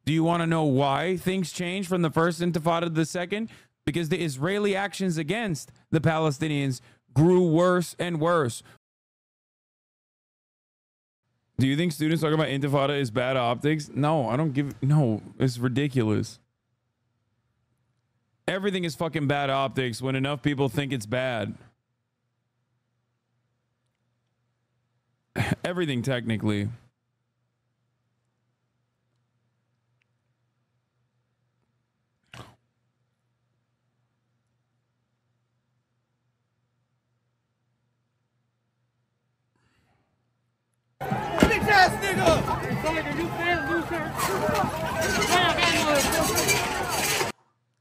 Do you want to know why things changed from the first intifada to the second? Because the Israeli actions against the Palestinians grew worse and worse. Do you think students talking about intifada is bad optics? No, I don't give... No, it's ridiculous. Everything is fucking bad optics when enough people think it's bad. Everything, technically.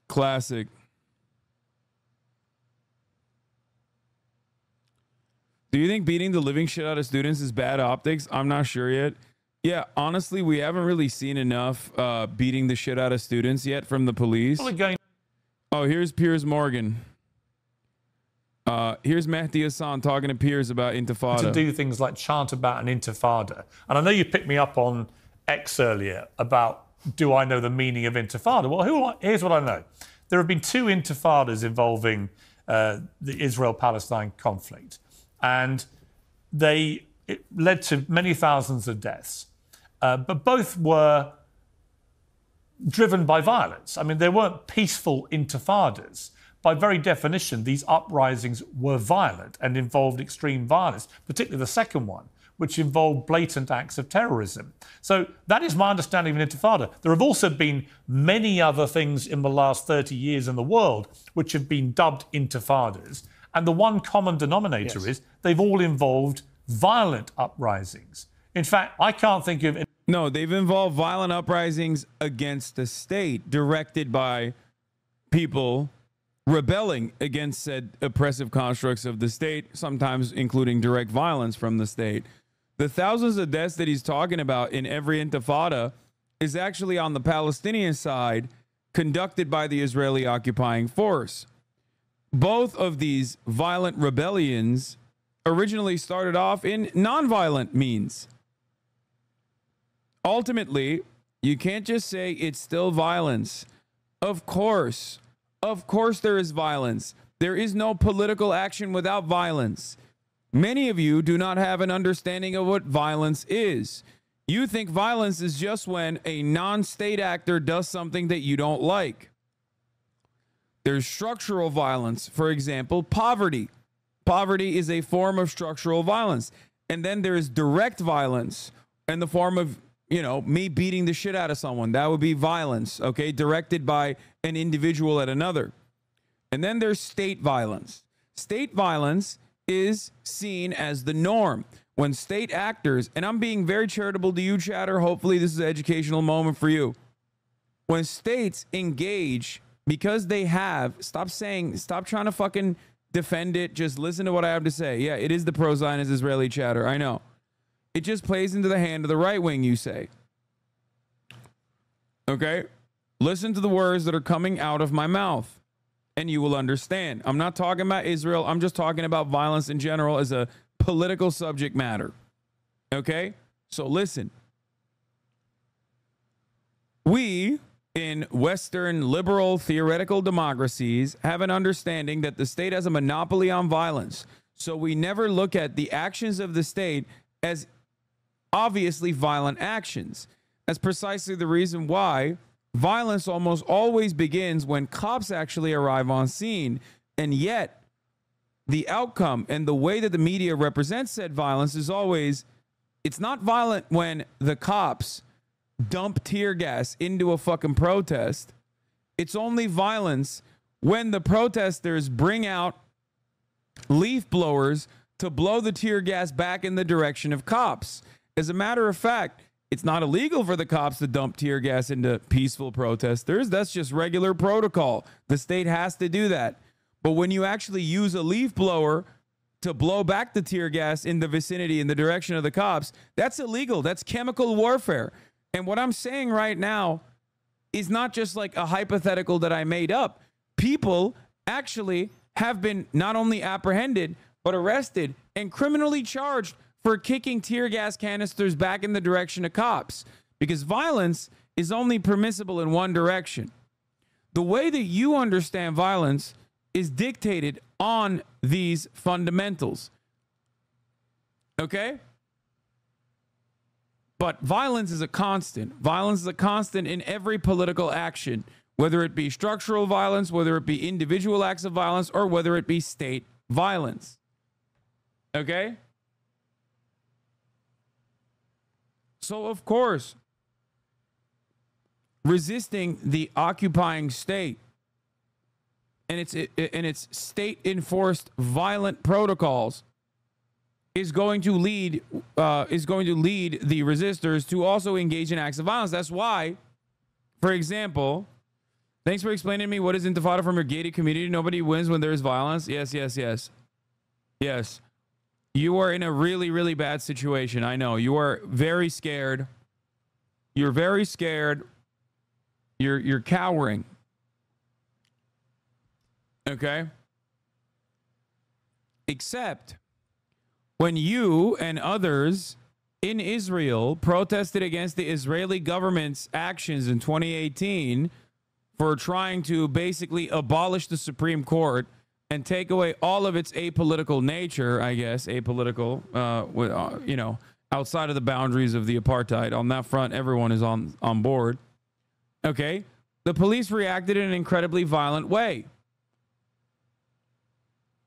Classic. Do you think beating the living shit out of students is bad optics? I'm not sure yet. Yeah, honestly, we haven't really seen enough beating the shit out of students yet from the police. Oh, here's Piers Morgan. Here's Mehdi Hasan talking to Piers about intifada. To do things like chant about an intifada. And I know you picked me up on X earlier about, do I know the meaning of intifada? Well, here's what I know. There have been 2 intifadas involving the Israel-Palestine conflict. And it led to many thousands of deaths. But both were driven by violence. I mean, they weren't peaceful intifadas. By very definition, these uprisings were violent and involved extreme violence, particularly the second one, which involved blatant acts of terrorism. So that is my understanding of an intifada. There have also been many other things in the last 30 years in the world which have been dubbed intifadas. And the one common denominator is they've all involved violent uprisings. In fact, I can't think of... No, they've involved violent uprisings against the state directed by people rebelling against said oppressive constructs of the state, sometimes including direct violence from the state. The thousands of deaths that he's talking about in every intifada is actually on the Palestinian side, conducted by the Israeli occupying force. Both of these violent rebellions originally started off in nonviolent means. Ultimately, you can't just say it's still violence. Of course there is violence. There is no political action without violence. Many of you do not have an understanding of what violence is. You think violence is just when a non-state actor does something that you don't like. There's structural violence, for example, poverty. Poverty is a form of structural violence. And then there's direct violence in the form of, me beating the shit out of someone. That would be violence, okay, directed by an individual at another. And then there's state violence. State violence is seen as the norm. When state actors, and I'm being very charitable to you, chatter, hopefully this is an educational moment for you. When states engage... Because they have, stop trying to fucking defend it. Just listen to what I have to say. Yeah, it is the pro-Zionist Israeli chatter. I know. It just plays into the hand of the right wing, you say. Okay? Listen to the words that are coming out of my mouth, and you will understand. I'm not talking about Israel. I'm just talking about violence in general as a political subject matter. Okay? So listen. We... in Western liberal theoretical democracies have an understanding that the state has a monopoly on violence. So we never look at the actions of the state as obviously violent actions. That's precisely the reason why violence almost always begins when cops actually arrive on scene. And yet the outcome and the way that the media represents said violence is always, it's not violent when the cops dump tear gas into a fucking protest. It's only violence when the protesters bring out leaf blowers to blow the tear gas back in the direction of cops. As a matter of fact, it's not illegal for the cops to dump tear gas into peaceful protesters. That's just regular protocol. The state has to do that. But when you actually use a leaf blower to blow back the tear gas in the vicinity, in the direction of the cops, that's illegal. That's chemical warfare. And what I'm saying right now is not just like a hypothetical that I made up. People actually have been not only apprehended, but arrested and criminally charged for kicking tear gas canisters back in the direction of cops. Because violence is only permissible in one direction. The way that you understand violence is dictated on these fundamentals. Okay? But violence is a constant. Violence is a constant in every political action, whether it be structural violence, whether it be individual acts of violence, or whether it be state violence. Okay? So, of course, resisting the occupying state and its state-enforced violent protocols is going to lead the resistors to also engage in acts of violence. That's why, for example, thanks for explaining to me what is intifada from your gated community. Nobody wins when there is violence. Yes. Yes. You are in a really, really bad situation. I know. You are very scared. You're very scared. You're cowering. Okay? Except when you and others in Israel protested against the Israeli government's actions in 2018 for trying to basically abolish the Supreme Court and take away all of its apolitical nature, I guess, apolitical, outside of the boundaries of the apartheid. On that front, everyone is on board. Okay? The police reacted in an incredibly violent way.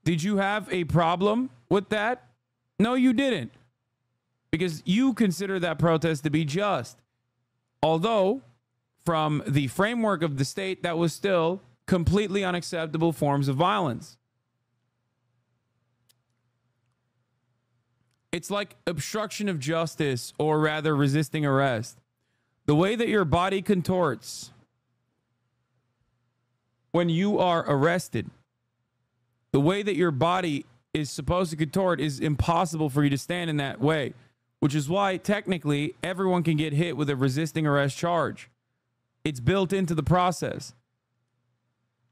Did you have a problem with that? No, you didn't. Because you consider that protest to be just. Although, from the framework of the state, that was still completely unacceptable forms of violence. It's like obstruction of justice, or rather resisting arrest. The way that your body contorts when you are arrested, the way that your body is supposed to contort is impossible for you to stand in that way, which is why technically everyone can get hit with a resisting arrest charge. It's built into the process.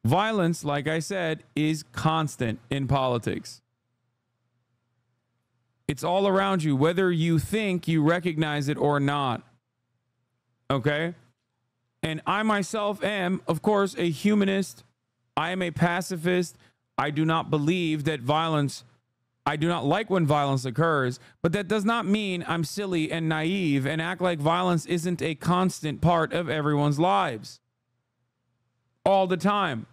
Violence, like I said, is constant in politics. It's all around you, whether you think you recognize it or not. Okay? And I myself am, of course, a humanist. I am a pacifist. I do not believe that I do not like when violence occurs, but that does not mean I'm silly and naive and act like violence isn't a constant part of everyone's lives all the time.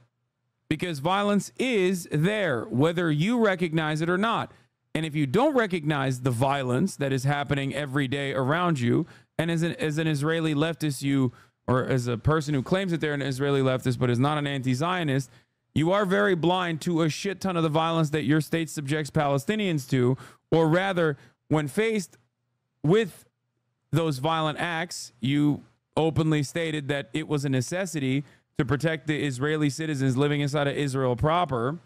Because violence is there, whether you recognize it or not. And if you don't recognize the violence that is happening every day around you, and as an Israeli leftist, or as a person who claims that they're an Israeli leftist but is not an anti-Zionist, you are very blind to a shit ton of the violence that your state subjects Palestinians to, or rather, when faced with those violent acts, you openly stated that it was a necessity to protect the Israeli citizens living inside of Israel proper.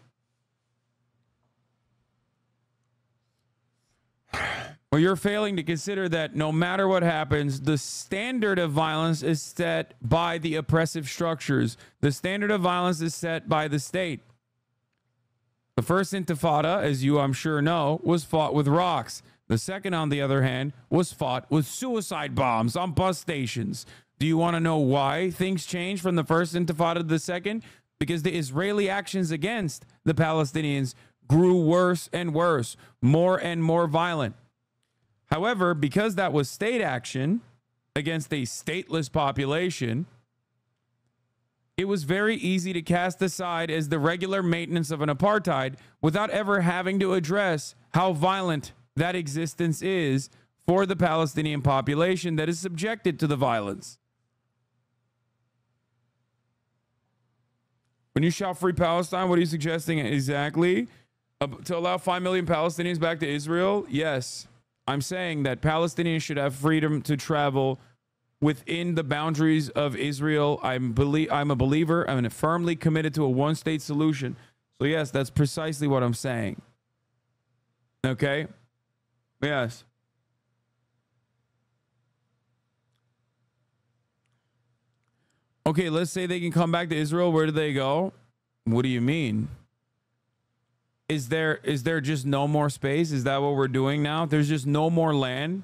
Or you're failing to consider that no matter what happens, the standard of violence is set by the oppressive structures. The standard of violence is set by the state. The first intifada, as you I'm sure know, was fought with rocks. The second, on the other hand, was fought with suicide bombs on bus stations. Do you want to know why things changed from the first intifada to the second? Because the Israeli actions against the Palestinians grew worse and worse, more and more violent. However, because that was state action against a stateless population, it was very easy to cast aside as the regular maintenance of an apartheid without ever having to address how violent that existence is for the Palestinian population that is subjected to the violence. When you shout free Palestine, what are you suggesting exactly? To allow 5 million Palestinians back to Israel? Yes. I'm saying that Palestinians should have freedom to travel within the boundaries of Israel. I'm a believer. I'm firmly committed to a one-state solution. So yes, that's precisely what I'm saying. Okay? Yes. Okay, let's say they can come back to Israel. Where do they go? What do you mean? Is there just no more space? Is that what we're doing now? There's just no more land.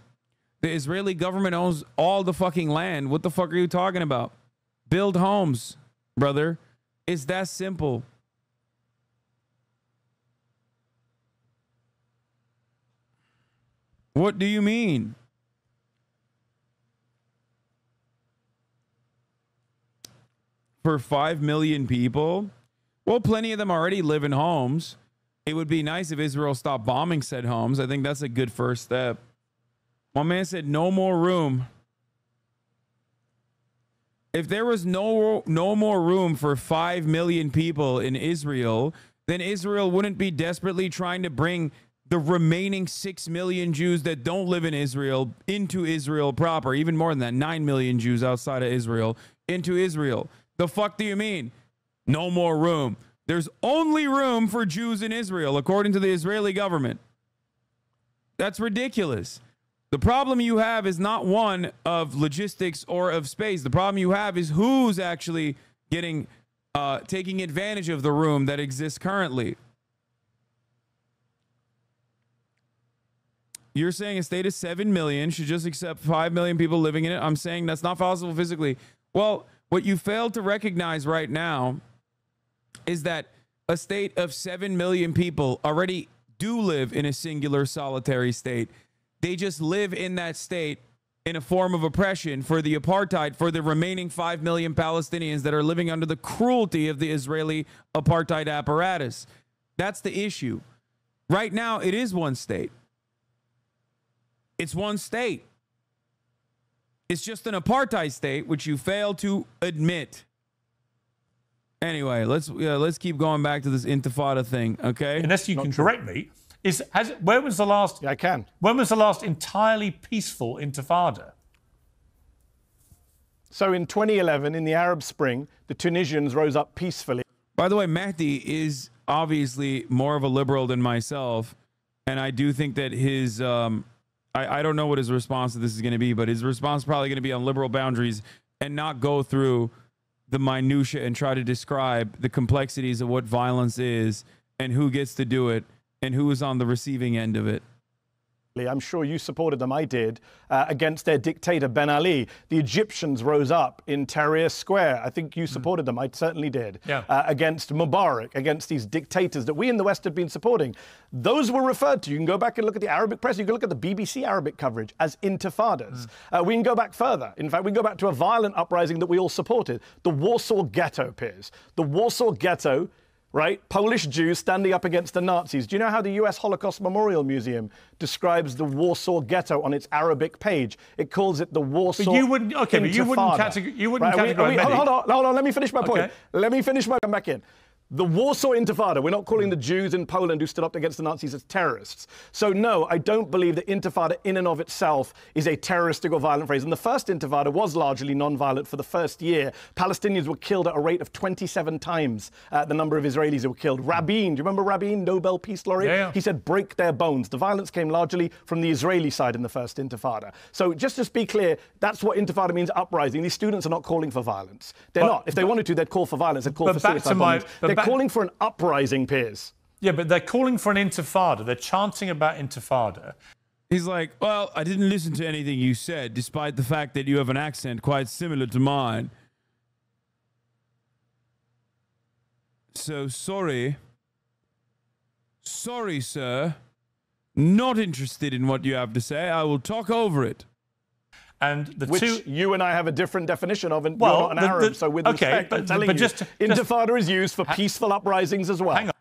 The Israeli government owns all the fucking land. What the fuck are you talking about? Build homes, brother. It's that simple. What do you mean? For 5 million people? Well, plenty of them already live in homes. It would be nice if Israel stopped bombing said homes. I think that's a good first step. My man said no more room. If there was no more room for 5 million people in Israel, then Israel wouldn't be desperately trying to bring the remaining 6 million Jews that don't live in Israel into Israel proper. Even more than that, 9 million Jews outside of Israel into Israel. The fuck do you mean? No more room. There's only room for Jews in Israel, according to the Israeli government. That's ridiculous. The problem you have is not one of logistics or of space. The problem you have is who's actually taking advantage of the room that exists currently. You're saying a state of 7 million should just accept 5 million people living in it. I'm saying that's not possible physically. Well, what you fail to recognize right now is that a state of 7 million people already do live in a singular solitary state. They just live in that state in a form of oppression for the apartheid for the remaining 5 million Palestinians that are living under the cruelty of the Israeli apartheid apparatus. That's the issue. Right now, it is one state. It's one state. It's just an apartheid state, which you fail to admit. Anyway, let's keep going back to this intifada thing, okay? Unless you can correct me, when was the last? Yeah, I can. When was the last entirely peaceful intifada? So in 2011, in the Arab Spring, the Tunisians rose up peacefully. By the way, Mehdi is obviously more of a liberal than myself, and I do think that his I don't know what his response to this is going to be, but his response is probably going to be on liberal boundaries and not go through the minutia and try to describe the complexities of what violence is and who gets to do it and who is on the receiving end of it. I'm sure you supported them, I did, against their dictator Ben Ali. The Egyptians rose up in Tahrir Square. I think you supported them, I certainly did, against Mubarak, against these dictators that we in the West had been supporting. Those were referred to, you can go back and look at the Arabic press, you can look at the BBC Arabic coverage as intifadas. We can go back further. In fact, we can go back to a violent uprising that we all supported, the Warsaw Ghetto, Piers. The Warsaw Ghetto, right? Polish Jews standing up against the Nazis. Do you know how the US Holocaust Memorial Museum describes the Warsaw Ghetto on its Arabic page? It calls it the Warsaw But you wouldn't, okay, but you wouldn't categorize Mehdi. Hold on, let me finish my point. Okay. Let me finish my, come back in. The Warsaw Intifada, we're not calling the Jews in Poland who stood up against the Nazis as terrorists. So no, I don't believe that Intifada in and of itself is a terroristic or violent phrase. And the first Intifada was largely non-violent for the first year. Palestinians were killed at a rate of 27 times the number of Israelis who were killed. Rabin, do you remember Rabin, Nobel Peace Laureate? Yeah. He said, break their bones. The violence came largely from the Israeli side in the first Intifada. So just to be clear, that's what Intifada means, uprising. These students are not calling for violence. They're not. If they wanted to, they'd call for violence. They'd call for suicide bombings. They're calling for an uprising, Piers. Yeah, but they're calling for an intifada. They're chanting about intifada. He's like, well, I didn't listen to anything you said, despite the fact that you have an accent quite similar to mine. So, sorry. Sorry, sir. Not interested in what you have to say. I will talk over it. And Which you and I have a different definition of, and you're not an Arab, so with respect, I'm telling you, intifada is used for peaceful uprisings as well. Hang